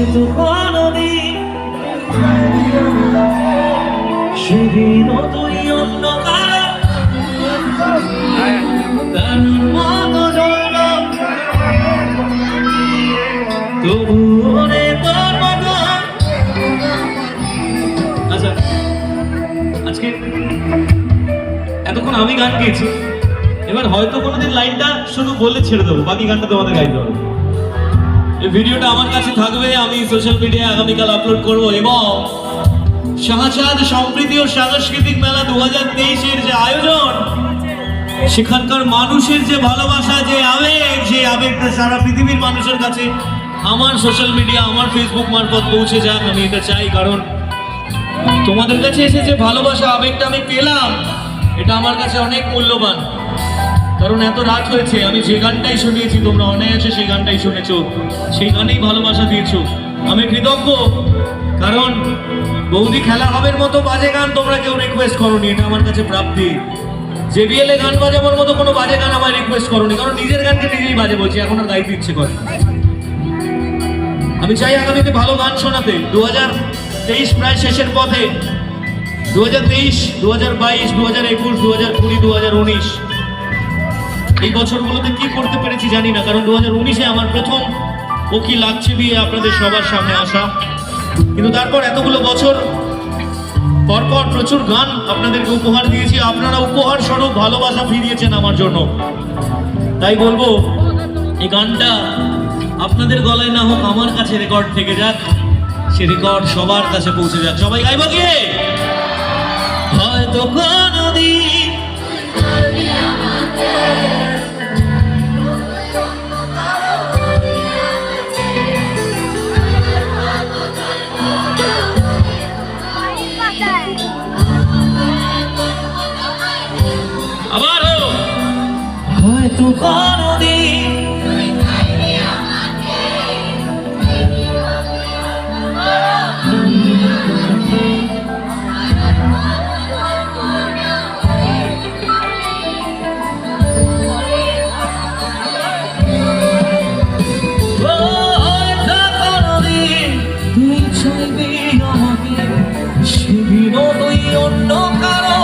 হয়তো কোনদিন সেদিনও তুই অন্য কারো তার মতো জ্বলল তবুও রে তোর মতো। আচ্ছা, আজকে এতক্ষণ আমি গান গেয়েছি, এবার হয়তো কোনোদিন লাইনটা শুধু বলে ছেড়ে দেবো, বাকি গানটা তোমাদের গাইতে হবে। এই ভিডিওটা আমার কাছে থাকবে, আমি সোশ্যাল মিডিয়ায় আগামীকাল আপলোড করব। এবং শাহজাদ সম্প্রীতি ও সাংস্কৃতিক মেলা 2023-এর যে আয়োজন, সেখানকার মানুষের যে ভালোবাসা, যে আবেগ, সেই আবেগটা সারা পৃথিবীর মানুষের কাছে আমার সোশ্যাল মিডিয়া, আমার ফেসবুক মারফত পৌঁছে যাক, আমি এটা চাই। কারণ তোমাদের কাছে এসে যে ভালোবাসা, আবেগটা আমি পেলাম, এটা আমার কাছে অনেক মূল্যবান। কারণ এত রাত হয়েছে, আমি যে গানটাই শুনিয়েছি, তোমরা অনায়াসে সেই গানটাই শুনেছো, সেই গানেই ভালোবাসা দিয়েছো। আমি কৃতজ্ঞ, কারণ বৌদি খেলা হবের মতো বাজে গান তোমরা কেউ রিকোয়েস্ট করোনি, এটা আমার কাছে প্রাপ্তি। জেবিএল এ গান বাজাবার মতো কোনো বাজে গান আমার রিকোয়েস্ট করোনি, কারণ নিজের গানকে নিজেই বাজে বলছি, এখন আর গাইতে ইচ্ছে করে। আমি চাই আগামীতে ভালো গান শোনাতে। 2023 প্রায় শেষের পথে। 2023, 2022, 2021, 2020, 2019 এই বছরগুলোতে কি করতে পেরেছি জানি না, কারণ 2019-এ আমার প্রথম ওকি লাগছে দিয়ে আপনাদের সবার সামনে আসা। কিন্তু তারপর এতগুলো বছর পরপর প্রচুর গান আপনাদেরকে উপহার দিয়েছি, আপনারা উপহার স্বরূপ ভালোবাসা ফিরিয়েছেন আমার জন্য। তাই বলবো, এই গানটা আপনাদের গলায় না হোক, আমার কাছে রেকর্ড থেকে যাক, সে রেকর্ড সবার কাছে পৌঁছে যাক। সবাই গাইব কি? হয়তো কোনদিন আবারও হয়তো কোনদিন তুই চাইবি আমাকে, সেদিনও তুই অন্য কারো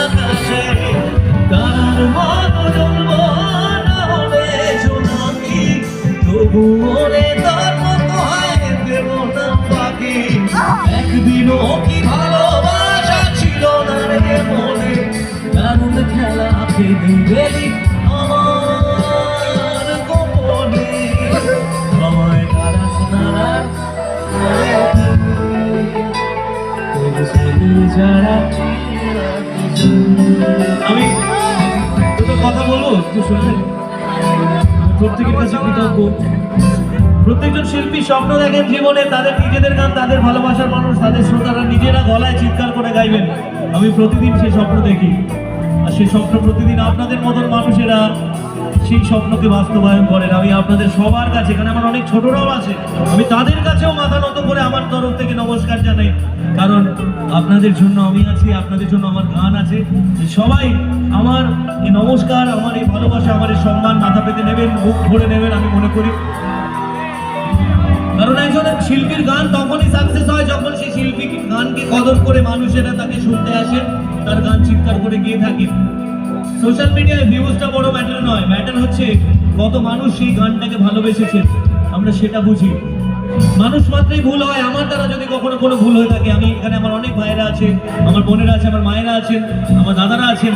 আকাশে তার মতো জ্বলব না হবে জোনাকি, তবুও রে তার মতো হয় দেব না ফাঁকি। একদিনও কি ভালোবাসা ছিল না রে মনে, দারুণ খেলা খেলি গেলি আমার গোপনে, আমায় তারাস না আমি দুটো কথা বলবো, একটু শুনবেন। প্রত্যেকের কাছে কৃতজ্ঞ। প্রত্যেকজন শিল্পী স্বপ্ন দেখেন জীবনে, তাদের নিজেদের গান, তাদের ভালোবাসার মানুষ, তাদের শ্রোতারা নিজেরা গলায় চিৎকার করে গাইবেন। আমি প্রতিদিন সেই স্বপ্ন দেখি, আর সেই স্বপ্ন প্রতিদিন আপনাদের মতন মানুষেরা সেই স্বপ্নকে বাস্তবায়ন করেন। আমি আপনাদের সবার কাছে, এখানে আমার অনেক ছোটরাও আছে, আমি তাদের কাছেও মাথা নত করে আমার তরফ থেকে নমস্কার জানাই। কারণ আপনাদের জন্য আমি আছি, আপনাদের জন্য আমার গান আছে। সবাই আমার এই নমস্কার, আমার এই ভালোবাসা, আমার এই সম্মান মাথা পেতে নেবেন, মুখ ভরে নেবেন, আমি মনে করি। কারণ একজন শিল্পীর গান তখনই সাকসেস হয় যখন সেই শিল্পী গানকে কদর করে মানুষেরা তাকে শুনতে আসে, তার গান চিৎকার করে গিয়ে থাকে। সোশ্যাল মিডিয়ায় ভিউজটা বড় ম্যাটার নয়, ম্যাটার হচ্ছে কত মানুষ সেই গানটাকে ভালোবেসেছেন, আমরা সেটা বুঝি। মানুষ মাত্রই ভুল হয়, আমার দ্বারা যদি কখনো কোনো ভুল হয়ে থাকে, আমি এখানে আমার অনেক ভাইয়েরা আছে, আমার বোনেরা আছে, আমার মায়েরা আছেন, আমার দাদারা আছেন,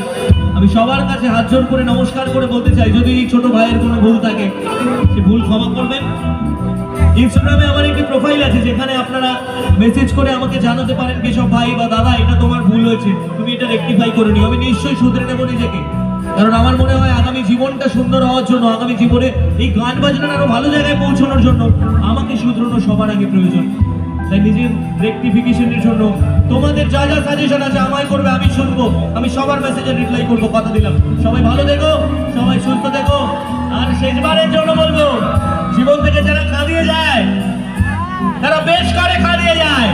আমি সবার কাছে হাত জোড় করে নমস্কার করে বলতে চাই, যদি এই ছোট ভাইয়ের কোনো ভুল থাকে, সে ভুল ক্ষমা করবেন। ইনস্টাগ্রামে আমার একটি প্রোফাইল আছে, যেখানে আপনারা মেসেজ করে আমাকে জানাতে পারেন কেশব ভাই বা দাদা, এটা তোমার ভুল হয়েছে, তুমি এটা রেকটিফাই করে নিও। আমি নিশ্চয়ই শুধরে নেবো নিজেকে, কারণ আমার মনে হয় আগামী জীবনটা সুন্দর হওয়ার জন্য, আগামী জীবনে এই গান বাজনা আরো ভালো জায়গায় পৌঁছানোর জন্য আমাকে শুধরানো সবার আগে প্রয়োজন। তাই নিজের রেকটিফিকেশনের জন্য তোমাদের যা যা সাজেশন আছে আমায় করবে, আমি শুনবো, আমি সবার মেসেজে রিপ্লাই করবো, কথা দিলাম। সবাই ভালো দেখো, সবাই সুস্থ দেখো। আর শেষবারের জন্য বলবো, জীবন থেকে যারা কাঁদিয়ে যায়, তারা বেশ করে কাঁদিয়ে যায়,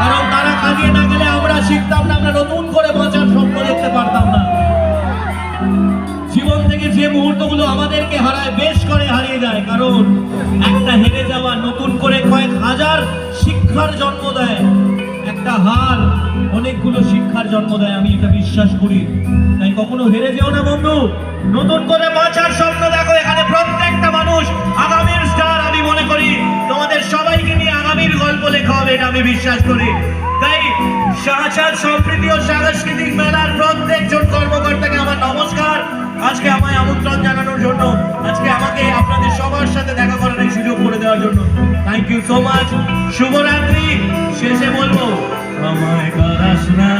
কারণ তারা কাঁদিয়ে না গেলে আমরা শিখতাম না, আমরা নতুন করে বাঁচার স্বপ্ন দেখতে পারতাম না। জীবন থেকে যে মুহূর্তগুলো আমাদেরকে হারায়, বেশ করে হারিয়ে যায়, কারণ একটা হেরে যাওয়া নতুন করে কয়েক হাজার শিক্ষার জন্ম দেয়। একটা হার অনেকগুলো শিক্ষার জন্ম দেয়, আমি এটা বিশ্বাস করি। তাই কখনো হেরে যেও না বন্ধু, নতুন করে বাঁচার স্বপ্ন দেখো। এখানে প্রত্যেকটা মানুষ আগামীর স্টার। আমি মনে করি তোমাদের সবাইকে নিয়ে আগামীর গল্প লেখা হবে, এটা আমি বিশ্বাস করি। তাই শাহজাদ সম্প্রীতি ও সাংস্কৃতিক মেলার প্রত্যেকজন কর্মকর্তাকে আমার নমস্কার, আজকে আমায় আমন্ত্রণ জানানোর জন্য, আজকে আমাকে আপনাদের সবার সাথে দেখা করার এই সুযোগ করে দেওয়ার জন্য থ্যাংক ইউ সো মাচ। শুভরাত্রি। শেষে বলবো আমায় কারাস না